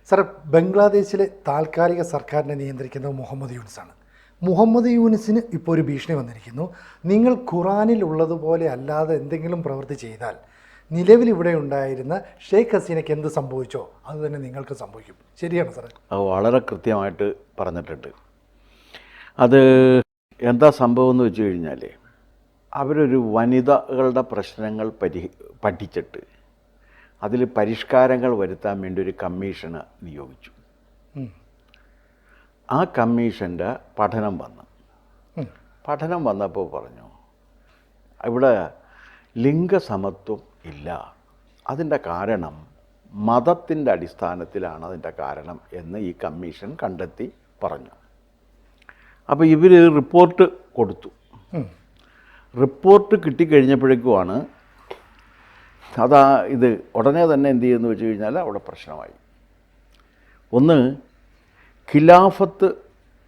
Sir, ബംഗ്ലാദേശിലെ താൽക്കാലിക സർക്കാരിനെ നിയന്ത്രിക്കുന്നത് മുഹമ്മദ് യൂനിസാണ്. മുഹമ്മദ് യൂനിസിന് ഇപ്പോൾ ഒരു ഭീഷണി വന്നിരിക്കുന്നു. നിങ്ങൾ ഖുറാനിൽ ഉള്ളതുപോലെ അല്ലാതെ എന്തെങ്കിലും പ്രവൃത്തി ചെയ്താൽ നിലവിലിവിടെ ഉണ്ടായിരുന്ന ഷെയ്ഖ് ഹസീനയ്ക്ക് എന്ത് സംഭവിച്ചോ അത് തന്നെ നിങ്ങൾക്ക് സംഭവിക്കും. ശരിയാണ് സാറേ? അത് വളരെ കൃത്യമായിട്ട് പറഞ്ഞിട്ടുണ്ട്. അത് എന്താ സംഭവം എന്ന് വെച്ച് കഴിഞ്ഞാൽ, അവരൊരു വനിതകളുടെ പ്രശ്നങ്ങൾ പഠിച്ചിട്ട് അതിൽ പരിഷ്കാരങ്ങൾ വരുത്താൻ വേണ്ടി ഒരു കമ്മീഷന് നിയോഗിച്ചു. ആ കമ്മീഷൻ്റെ പഠനം വന്നപ്പോൾ പറഞ്ഞു, ഇവിടെ ലിംഗസമത്വം ഇല്ല. അതിൻ്റെ കാരണം മതത്തിൻ്റെ അടിസ്ഥാനത്തിലാണ് അതിൻ്റെ കാരണം എന്ന് ഈ കമ്മീഷൻ കണ്ടെത്തി പറഞ്ഞു. അപ്പോൾ ഇവർ റിപ്പോർട്ട് കൊടുത്തു. റിപ്പോർട്ട് കിട്ടിക്കഴിഞ്ഞപ്പോഴേക്കുമാണ് ഇത് ഉടനെ തന്നെ എന്ത് ചെയ്യുമെന്ന് വെച്ച് കഴിഞ്ഞാൽ അവിടെ പ്രശ്നമായി. ഒന്ന്, ഖിലാഫത്ത്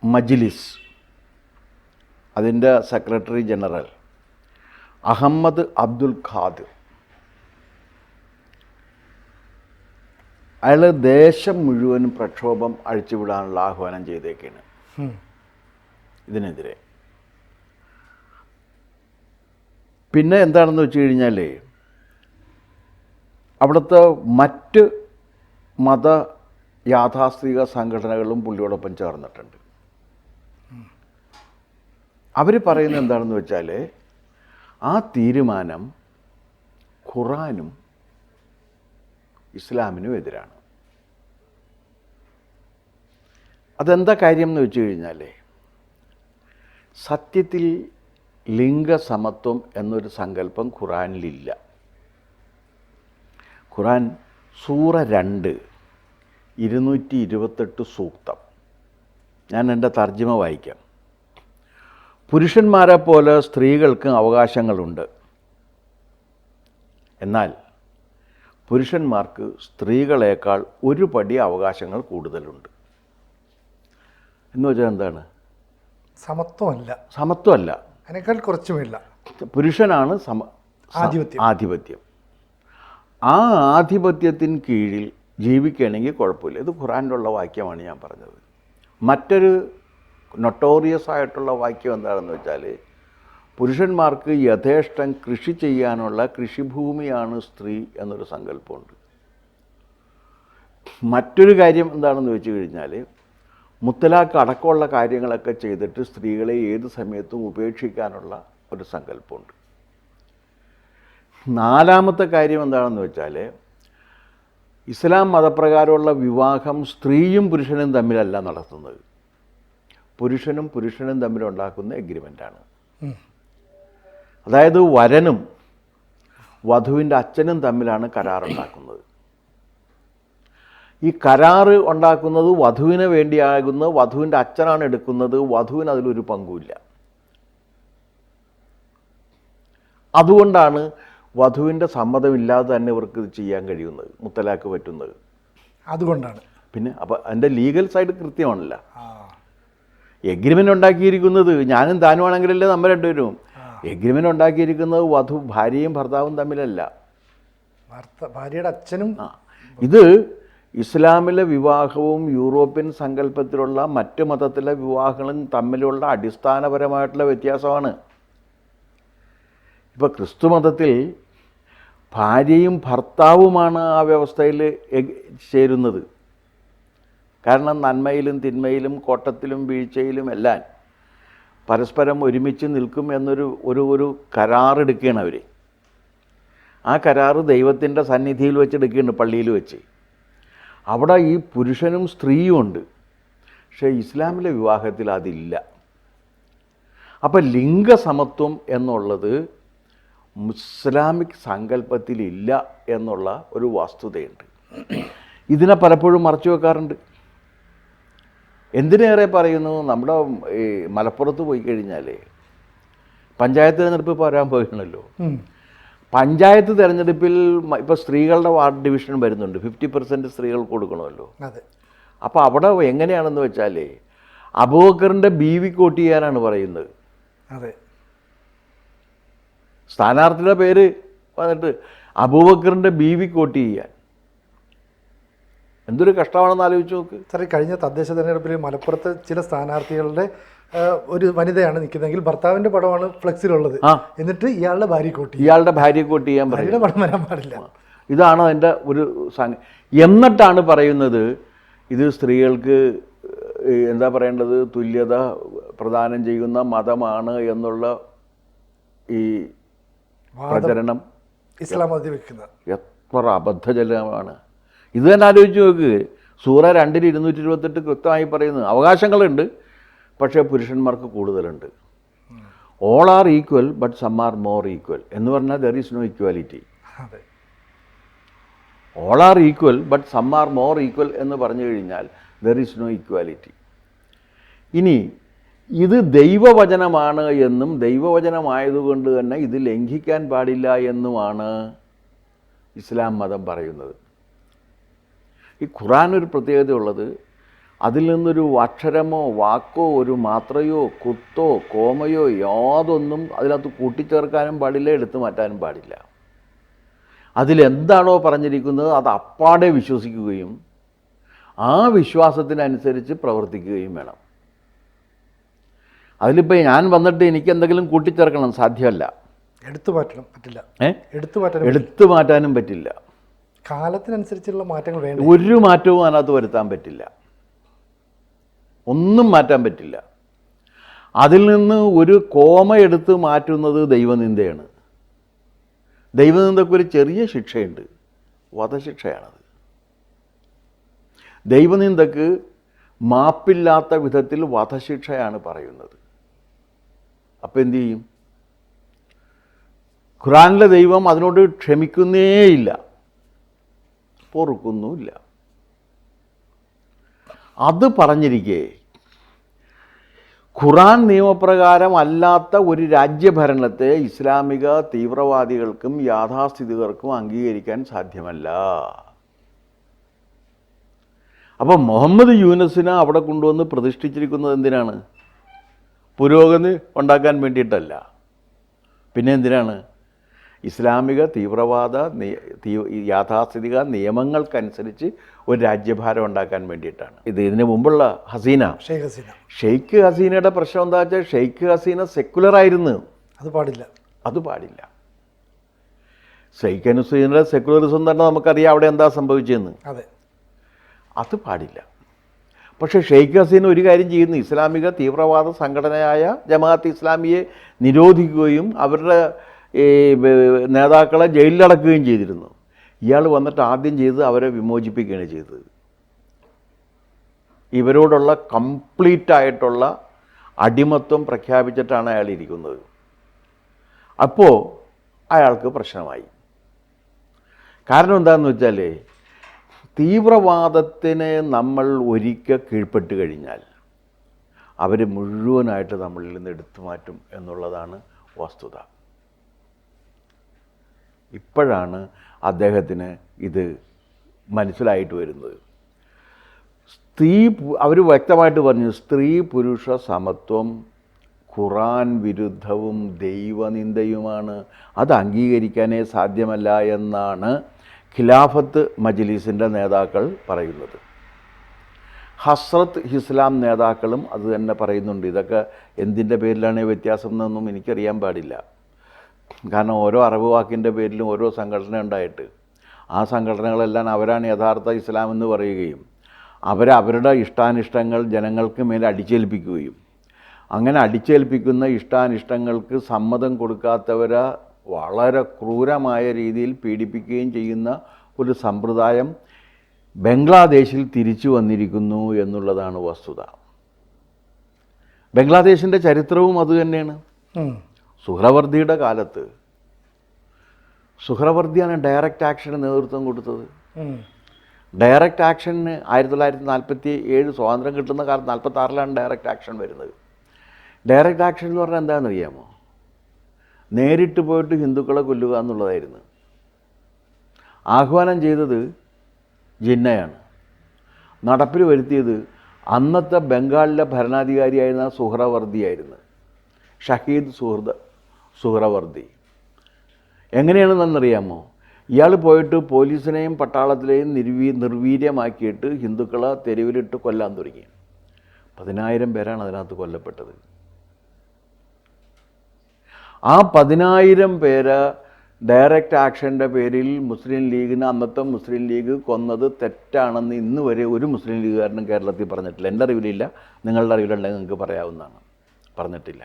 മജ്ലിസ്, അതിൻ്റെ secretary general Ahmed Abdul Khadir, അയാൾ ദേശം മുഴുവനും പ്രക്ഷോഭം അഴിച്ചുവിടാനുള്ള ആഹ്വാനം ചെയ്തേക്കാണ് ഇതിനെതിരെ. പിന്നെ എന്താണെന്ന് വെച്ച് കഴിഞ്ഞാൽ, അവിടുത്തെ മറ്റ് മത യാഥാസ്ഥിതിക സംഘടനകളും പുള്ളിയോടൊപ്പം ചേർന്നിട്ടുണ്ട്. അവർ പറയുന്നത് എന്താണെന്ന് വെച്ചാൽ, ആ തീരുമാനം ഖുറാനും ഇസ്ലാമിനും എതിരാണ്. അതെന്താ കാര്യം എന്ന് വെച്ച് കഴിഞ്ഞാൽ, സത്യത്തിൽ ലിംഗസമത്വം എന്നൊരു സങ്കല്പം ഖുറാനിലില്ല. ഖുറാൻ സൂറ 2 228 സൂക്തം, ഞാൻ എൻ്റെ തർജ്ജിമ വായിക്കാം. പുരുഷന്മാരെ പോലെ സ്ത്രീകൾക്കും അവകാശങ്ങളുണ്ട്, എന്നാൽ പുരുഷന്മാർക്ക് സ്ത്രീകളേക്കാൾ ഒരു പടി അവകാശങ്ങൾ കൂടുതലുണ്ട്. എന്ന് വെച്ചാൽ എന്താണ്? സമത്വമല്ല, അതിനേക്കാൾ കുറച്ചുമില്ല. പുരുഷനാണ് ആധിപത്യം. ആ ആധിപത്യത്തിന് കീഴിൽ ജീവിക്കുകയാണെങ്കിൽ കുഴപ്പമില്ല. ഇത് ഖുറാനിലുള്ള വാക്യമാണ് ഞാൻ പറഞ്ഞത്. മറ്റൊരു നൊട്ടോറിയസ് ആയിട്ടുള്ള വാക്യം എന്താണെന്ന് വെച്ചാൽ, പുരുഷന്മാർക്ക് യഥേഷ്ടം കൃഷി ചെയ്യാനുള്ള കൃഷിഭൂമിയാണ് സ്ത്രീ എന്നൊരു സങ്കല്പമുണ്ട്. മറ്റൊരു കാര്യം എന്താണെന്ന് വെച്ച് കഴിഞ്ഞാൽ, മുത്തലാഖ് അടക്കമുള്ള കാര്യങ്ങളൊക്കെ ചെയ്തിട്ട് സ്ത്രീകളെ ഏത് സമയത്തും ഉപേക്ഷിക്കാനുള്ള ഒരു സങ്കല്പമുണ്ട്. നാലാമത്തെ കാര്യം എന്താണെന്ന് വെച്ചാൽ, ഇസ്ലാം മതപ്രകാരമുള്ള വിവാഹം സ്ത്രീയും പുരുഷനും തമ്മിലല്ല നടത്തുന്നത്, പുരുഷനും തമ്മിലുണ്ടാക്കുന്ന എഗ്രിമെൻ്റാണ്. അതായത് വരനും വധുവിൻ്റെ അച്ഛനും തമ്മിലാണ് കരാറുണ്ടാക്കുന്നത്. ഈ കരാറ് ഉണ്ടാക്കുന്നത് വധുവിന് വേണ്ടിയാകുന്ന വധുവിൻ്റെ അച്ഛനാണ് എടുക്കുന്നത്. വധുവിന് അതിലൊരു പങ്കുമില്ല. അതുകൊണ്ടാണ് വധുവിൻ്റെ സമ്മതമില്ലാതെ തന്നെ ഇവർക്ക് ഇത് ചെയ്യാൻ കഴിയുന്നത്, മുത്തലാഖ് പറ്റുന്നത്. അതുകൊണ്ടാണ്. പിന്നെ അപ്പോൾ അതിൻ്റെ ലീഗൽ സൈഡ് കൃത്യമാണല്ല. എഗ്രിമെൻ്റ് ഉണ്ടാക്കിയിരിക്കുന്നത് ഞാനും താനുമാണെങ്കിലല്ലേ നമ്മൾ രണ്ടുപേരും. എഗ്രിമെൻ്റ് ഉണ്ടാക്കിയിരിക്കുന്നത് ഭാര്യയും ഭർത്താവും തമ്മിലല്ല, ഭാര്യയുടെ അച്ഛനും. ഇത് ഇസ്ലാമിലെ വിവാഹവും യൂറോപ്യൻ സങ്കല്പത്തിലുള്ള മറ്റ് മതത്തിലെ വിവാഹങ്ങളും തമ്മിലുള്ള അടിസ്ഥാനപരമായിട്ടുള്ള വ്യത്യാസമാണ്. ഇപ്പോൾ ക്രിസ്തു മതത്തിൽ ഭാര്യയും ഭർത്താവുമാണ് ആ വ്യവസ്ഥയിൽ ചേരുന്നത്. കാരണം നന്മയിലും തിന്മയിലും കോട്ടത്തിലും വീഴ്ചയിലും എല്ലാം പരസ്പരം ഒരുമിച്ച് നിൽക്കും എന്നൊരു കരാറെടുക്കുകയാണ് അവർ. ആ കരാറ് ദൈവത്തിൻ്റെ സന്നിധിയിൽ വെച്ച് എടുക്കുകയാണ്, പള്ളിയിൽ വെച്ച്. അവിടെ ഈ പുരുഷനും സ്ത്രീയും ഉണ്ട്. പക്ഷേ ഇസ്ലാമിലെ വിവാഹത്തിൽ അതില്ല. അപ്പം ലിംഗസമത്വം എന്നുള്ളത് ഇസ്ലാമിക് സങ്കല്പത്തിലില്ല എന്നുള്ള ഒരു വസ്തുതയുണ്ട്. ഇതിനെ പലപ്പോഴും മറച്ചു വെക്കാറുണ്ട്. എന്തിനേറെ പറയുന്നു, നമ്മുടെ ഈ മലപ്പുറത്ത് പോയി കഴിഞ്ഞാൽ പഞ്ചായത്ത് തിരഞ്ഞെടുപ്പ് വരാൻ പോയിരുന്നല്ലോ. പഞ്ചായത്ത് തിരഞ്ഞെടുപ്പിൽ ഇപ്പോൾ സ്ത്രീകളുടെ വാർഡ് ഡിവിഷൻ വരുന്നുണ്ട്. 50% സ്ത്രീകൾക്ക് കൊടുക്കണമല്ലോ. അപ്പോൾ അവിടെ എങ്ങനെയാണെന്ന് വെച്ചാൽ, അബൂബക്കറിൻ്റെ ബീവിക്ക് വോട്ട് ചെയ്യാനാണ് പറയുന്നത്. സ്ഥാനാർത്ഥിയുടെ പേര് വന്നിട്ട് അബൂബക്കറിൻ്റെ ബീവിക്ക് വോട്ട് ചെയ്യാൻ. എന്തൊരു കഷ്ടമാണെന്ന് ആലോചിച്ച് നോക്ക്. സാറേ, കഴിഞ്ഞ തദ്ദേശ തെരഞ്ഞെടുപ്പിൽ മലപ്പുറത്ത് ചില സ്ഥാനാർത്ഥികളുടെ ഒരു വനിതയാണ് നിൽക്കുന്നതെങ്കിൽ ഭർത്താവിൻ്റെ പടമാണ് ഫ്ലെക്സിലുള്ളത്. എന്നിട്ട് ഇയാളുടെ ഭാര്യ കോട്ട് ചെയ്യാൻ പറയും. പടം വരാൻ പാടില്ല. ഇതാണ് അതിൻ്റെ ഒരു എന്നിട്ടാണ് പറയുന്നത് ഇത് സ്ത്രീകൾക്ക് എന്താ പറയേണ്ടത്, തുല്യത പ്രദാനം ചെയ്യുന്ന മതമാണ് എന്നുള്ള ഈ പ്രചരണം ഇസ്ലാം മതത്തിൽ വെക്കുന്നത് എത്ര അബദ്ധജലമാണ്. ഇത് തന്നെ ആലോചിച്ച് നോക്ക്. സൂറ 2:228 കൃത്യമായി പറയുന്നു അവകാശങ്ങളുണ്ട്, പക്ഷേ പുരുഷന്മാർക്ക് കൂടുതലുണ്ട്. All are equal but some are more equal എന്ന് പറഞ്ഞാൽ there is no equality. All are equal but some are more equal എന്ന് പറഞ്ഞു കഴിഞ്ഞാൽ ദർ ഈസ് നോ ഇക്വാലിറ്റി. ഇനി ഇത് ദൈവവചനമാണ് എന്നും ദൈവവചനമായതുകൊണ്ട് തന്നെ ഇത് ലംഘിക്കാൻ പാടില്ല എന്നുമാണ് ഇസ്ലാം മതം പറയുന്നത്. ഈ ഖുർആൻ ഒരു പ്രത്യേകതയുള്ളത്, അതിൽ നിന്നൊരു അക്ഷരമോ വാക്കോ ഒരു മാത്രയോ കുത്തോ കോമയോ യാതൊന്നും അതിനകത്ത് കൂട്ടിച്ചേർക്കാനും പാടില്ല, എടുത്തു മാറ്റാനും പാടില്ല. അതിലെന്താണോ പറഞ്ഞിരിക്കുന്നത് അത് അപ്പാടെ വിശ്വസിക്കുകയും ആ വിശ്വാസത്തിനനുസരിച്ച് പ്രവർത്തിക്കുകയും വേണം. അതിലിപ്പോൾ ഞാൻ വന്നിട്ട് എനിക്ക് എന്തെങ്കിലും കൂട്ടിച്ചേർക്കണം, സാധ്യമല്ല. എടുത്തു മാറ്റാനും പറ്റില്ല. കാലത്തിനനുസരിച്ചുള്ള മാറ്റങ്ങൾ വേണം. ഒരു മാറ്റവും അതിനകത്ത് വരുത്താൻ പറ്റില്ല, ഒന്നും മാറ്റാൻ പറ്റില്ല. അതിൽ നിന്ന് ഒരു കോമ എടുത്ത് മാറ്റുന്നത് ദൈവനിന്ദയാണ്. ദൈവനിന്ദയ്ക്കൊരു ചെറിയ ശിക്ഷയുണ്ട്, വധശിക്ഷയാണത്. ദൈവനിന്ദക്ക് മാപ്പില്ലാത്ത വിധത്തിൽ വധശിക്ഷയാണ് പറയുന്നത്. അപ്പം എന്തു ചെയ്യും? ഖുർആനിലെ ദൈവം അതിനോട് ക്ഷമിക്കുന്നേയില്ല, പൊറുക്കുന്നുമില്ല. അത് പറഞ്ഞിരിക്കെ ഖുർആൻ നിയമപ്രകാരം അല്ലാത്ത ഒരു രാജ്യഭരണത്തെ ഇസ്ലാമിക തീവ്രവാദികൾക്കും യാഥാസ്ഥിതികർക്കും അംഗീകരിക്കാൻ സാധ്യമല്ല. അപ്പം മുഹമ്മദ് യൂനസിനെ അവിടെ കൊണ്ടുവന്ന് പ്രതിഷ്ഠിച്ചിരിക്കുന്നത് എന്തിനാണ്? പുരോഗതി ഉണ്ടാക്കാൻ വേണ്ടിയിട്ടല്ല. പിന്നെ എന്തിനാണ്? ഇസ്ലാമിക തീവ്രവാദ യാഥാസ്ഥിതിക നിയമങ്ങൾക്കനുസരിച്ച് ഒരു രാജ്യഭാരം ഉണ്ടാക്കാൻ വേണ്ടിയിട്ടാണ്. ഇതിന് മുമ്പുള്ള ഷെയ്ഖ് ഹസീനയുടെ പ്രശ്നം എന്താ വെച്ചാൽ ഷെയ്ഖ് ഹസീന സെക്കുലറായിരുന്നു. അത് പാടില്ല. ഷെയ്ഖ് ഹസീനയുടെ സെക്കുലറിസം തന്നെ നമുക്കറിയാം അവിടെ എന്താ സംഭവിച്ചതെന്ന്. അത് പാടില്ല. പക്ഷേ ഷെയ്ഖ് ഹസീന ഒരു കാര്യം ചെയ്യുന്നു, ഇസ്ലാമിക തീവ്രവാദ സംഘടനയായ ജമാഅത്ത് ഇസ്ലാമിയെ നിരോധിക്കുകയും അവരുടെ ഈ നേതാക്കളെ ജയിലിലടക്കുകയും ചെയ്തിരുന്നു. ഇയാൾ വന്നിട്ട് ആദ്യം ചെയ്തത് അവരെ വിമോചിപ്പിക്കുകയാണ് ചെയ്തത്. ഇവരോടുള്ള കംപ്ലീറ്റായിട്ടുള്ള അടിമത്വം പ്രഖ്യാപിച്ചിട്ടാണ് അയാൾ ഇരിക്കുന്നത്. അപ്പോൾ അയാൾക്ക് പ്രശ്നമായി. കാരണം എന്താണെന്ന് വെച്ചാൽ തീവ്രവാദത്തിന് നമ്മൾ ഒരിക്കൽ കീഴ്പ്പെട്ട് കഴിഞ്ഞാൽ അവർ മുഴുവനായിട്ട് നമ്മളിൽ നിന്ന് എടുത്തു മാറ്റും എന്നുള്ളതാണ് വസ്തുത. ഇപ്പോഴാണ് അദ്ദേഹത്തിന് ഇത് മനസ്സിലായിട്ട് വരുന്നത്. അവർ വ്യക്തമായിട്ട് പറഞ്ഞു, സ്ത്രീ പുരുഷ സമത്വം ഖുർആൻ വിരുദ്ധവും ദൈവനിന്ദയുമാണ്, അത് അംഗീകരിക്കാനേ സാധ്യമല്ല എന്നാണ് ഖിലാഫത്ത് മജ്ലിസിൻ്റെ നേതാക്കൾ പറയുന്നത്. ഹസ്രത്ത് ഇസ്ലാം നേതാക്കളും അത് തന്നെ പറയുന്നുണ്ട്. ഇതൊക്കെ എന്തിൻ്റെ പേരിലാണ് വ്യത്യാസം എന്നൊന്നും എനിക്കറിയാൻ പാടില്ല. കാരണം ഓരോ അറബ് വാക്കിൻ്റെ പേരിലും ഓരോ സംഘടന ഉണ്ടായിട്ട് ആ സംഘടനകളെല്ലാം അവരാണ് യഥാർത്ഥ ഇസ്ലാം എന്ന് പറയുകയും അവരുടെ ഇഷ്ടാനിഷ്ടങ്ങൾ ജനങ്ങൾക്ക് മേലെ അടിച്ചേൽപ്പിക്കുകയും അങ്ങനെ അടിച്ചേൽപ്പിക്കുന്ന ഇഷ്ടാനിഷ്ടങ്ങൾക്ക് സമ്മതം കൊടുക്കാത്തവരെ വളരെ ക്രൂരമായ രീതിയിൽ പീഡിപ്പിക്കുകയും ചെയ്യുന്ന ഒരു സമ്പ്രദായം ബംഗ്ലാദേശിൽ തിരിച്ചു വന്നിരിക്കുന്നു എന്നുള്ളതാണ് വസ്തുത. ബംഗ്ലാദേശിൻ്റെ ചരിത്രവും അതുതന്നെയാണ്. സുഹ്രവർദിയുടെ കാലത്ത് സുഹ്രവർദിയാണ് ഡയറക്റ്റ് ആക്ഷന് നേതൃത്വം കൊടുത്തത്. ഡയറക്റ്റ് ആക്ഷന് 1947 സ്വാതന്ത്ര്യം കിട്ടുന്ന കാലത്ത് 1946 ഡയറക്റ്റ് ആക്ഷൻ വരുന്നത്. ഡയറക്റ്റ് ആക്ഷൻ എന്ന് പറഞ്ഞാൽ എന്താണെന്ന് അറിയാമോ? നേരിട്ട് പോയിട്ട് ഹിന്ദുക്കളെ കൊല്ലുക എന്നുള്ളതായിരുന്നു. ആഹ്വാനം ചെയ്തത് ജിന്നയാണ്. നടപ്പിൽ വരുത്തിയത് അന്നത്തെ ബംഗാളിലെ ഭരണാധികാരിയായിരുന്ന സുഹ്രവർദിയായിരുന്നു, ഷഹീദ് സുഹ്രവർദി. എങ്ങനെയാണെന്നറിയാമോ? ഇയാൾ പോയിട്ട് പോലീസിനെയും പട്ടാളത്തിലെയും നിർവീര്യമാക്കിയിട്ട് ഹിന്ദുക്കളെ തെരുവിലിട്ട് കൊല്ലാൻ തുടങ്ങി. 10,000 പേരാണ് അതിനകത്ത് കൊല്ലപ്പെട്ടത്. ആ 10,000 പേര് ഡയറക്റ്റ് ആക്ഷൻ്റെ പേരിൽ മുസ്ലിം ലീഗിന്, അന്നത്തെ മുസ്ലിം ലീഗ് കൊന്നത് തെറ്റാണെന്ന് ഇന്ന് വരെ ഒരു മുസ്ലിം ലീഗുകാരനും കേരളത്തിൽ പറഞ്ഞിട്ടില്ല. എൻ്റെ അറിവിലില്ല, നിങ്ങളുടെ അറിവിലുണ്ടെങ്കിൽ നിങ്ങൾക്ക് പറയാവുന്നതാണ്. പറഞ്ഞിട്ടില്ല.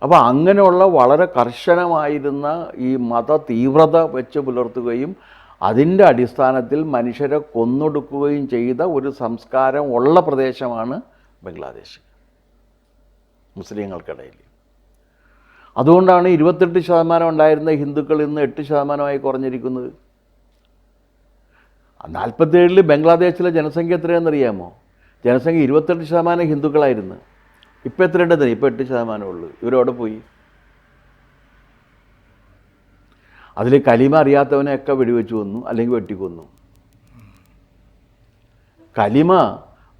അപ്പോൾ അങ്ങനെയുള്ള വളരെ കർശനമായിരുന്ന ഈ മത തീവ്രത വെച്ച് പുലർത്തുകയും അതിൻ്റെ അടിസ്ഥാനത്തിൽ മനുഷ്യരെ കൊന്നൊടുക്കുകയും ചെയ്ത ഒരു സംസ്കാരം ഉള്ള പ്രദേശമാണ് ബംഗ്ലാദേശ് മുസ്ലിങ്ങൾക്കിടയിൽ. അതുകൊണ്ടാണ് 28% ഉണ്ടായിരുന്ന ഹിന്ദുക്കൾ ഇന്ന് 8% കുറഞ്ഞിരിക്കുന്നത്. 47 ബംഗ്ലാദേശിലെ ജനസംഖ്യ എത്രയാണെന്നറിയാമോ? ജനസംഖ്യ 28% ഹിന്ദുക്കളായിരുന്നു. ഇപ്പോൾ എത്രയുണ്ടെന്ന്? ഇപ്പോൾ 8% ഉള്ളൂ. ഇവരോടെ പോയി. അതിൽ കലിമ അറിയാത്തവനെയൊക്കെ വെടിവെച്ച് കൊന്നു, അല്ലെങ്കിൽ വെട്ടിക്കൊന്നു. കലിമ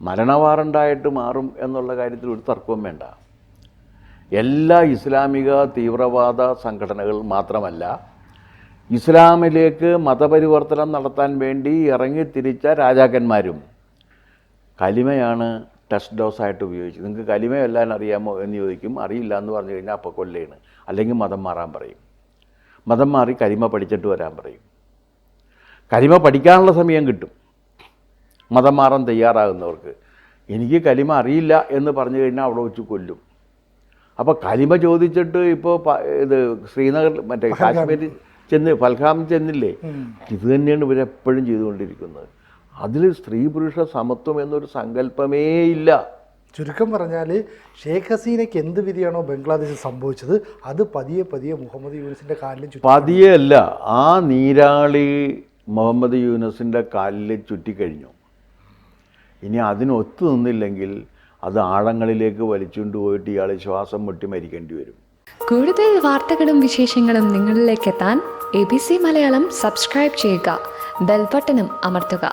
മരണവാറണ്ടായിട്ട് മാറും എന്നുള്ള കാര്യത്തിൽ ഒരു തർക്കവും വേണ്ട. എല്ലാ ഇസ്ലാമിക തീവ്രവാദ സംഘടനകൾ മാത്രമല്ല, ഇസ്ലാമിലേക്ക് മതപരിവർത്തനം നടത്താൻ വേണ്ടി ഇറങ്ങിത്തിരിച്ച രാജാക്കന്മാരും കലിമയാണ് ടെസ്റ്റ് ഡോസായിട്ട് ഉപയോഗിച്ചത്. നിങ്ങൾക്ക് കലിമ എല്ലാം അറിയാമോ എന്ന് ചോദിക്കും. അറിയില്ല എന്ന് പറഞ്ഞു കഴിഞ്ഞാൽ അപ്പോൾ കൊല്ലേണ്, അല്ലെങ്കിൽ മതം മാറാൻ പറയും. മതം മാറി കലിമ പഠിച്ചിട്ട് വരാൻ പറയും. കലിമ പഠിക്കാനുള്ള സമയം കിട്ടും മതം മാറാൻ തയ്യാറാകുന്നവർക്ക്. എനിക്ക് കലിമ അറിയില്ല എന്ന് പറഞ്ഞു കഴിഞ്ഞാൽ അവിടെ വെച്ച് കൊല്ലും. അപ്പോൾ കലിമ ചോദിച്ചിട്ട് ഇപ്പോൾ ഇത് ശ്രീനഗർ മറ്റേ കാശ്മീരിൽ പൽഗാം ചെന്നില്ലേ? ഇത് തന്നെയാണ് ഇവരെപ്പോഴും ചെയ്തുകൊണ്ടിരിക്കുന്നത്. അതിൽ സ്ത്രീ പുരുഷ സമത്വം എന്നൊരു സങ്കല്പമേ ഇല്ല. ചുരുക്കം പറഞ്ഞാൽ ഷേഖ് ഹസീനയ്ക്ക് എന്ത് വിധിയാണോ ബംഗ്ലാദേശിൽ സംഭവിച്ചത്, അത് പതിയെ പതിയെ മുഹമ്മദ് യൂനിസിൻ്റെ കാലിൽ പതിയെ അല്ല, ആ നീരാളി മുഹമ്മദ് യൂനിസിൻ്റെ കാലിൽ ചുറ്റിക്കഴിഞ്ഞു. ഇനി അതിനൊത്തു നിന്നില്ലെങ്കിൽ അത് ആഴങ്ങളിലേക്ക് വലിച്ചുകൊണ്ട് പോയിട്ട് ഇയാൾ ശ്വാസം മുട്ടി മരിക്കേണ്ടി വരും. കൂടുതൽ വാർത്തകളും വിശേഷങ്ങളും നിങ്ങളിലേക്ക് എത്താൻ ABC മലയാളം സബ്സ്ക്രൈബ് ചെയ്യുക, ബെൽ ബട്ടണും അമർത്തുക.